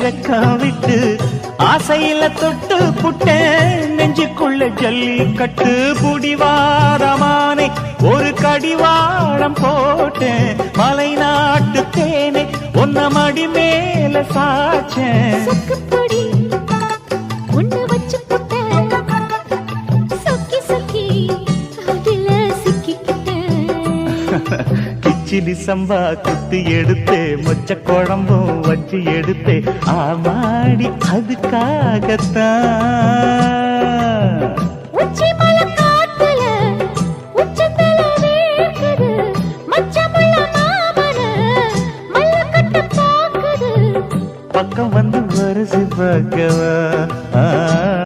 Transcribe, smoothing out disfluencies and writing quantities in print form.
வெக்கம் விட்டு ஆசையில தொட்டு புட்டேன் நெஞ்சுக்குள்ள ஜல்லி கட்டு புடிவாரமானே ஒரு கடிவாளம் போட்டேன் மலை நாட்டு தேனே ஒன்ன மடி மேல சாச்சேன் கிச்சிலி சம்பா குத்தி எடுத்தே மொச்ச குழம்பும் வச்சு எடுத்தே ஆமாடி அதுக்காகத்தான் பக்கம் வந்து வருசி பக்கவா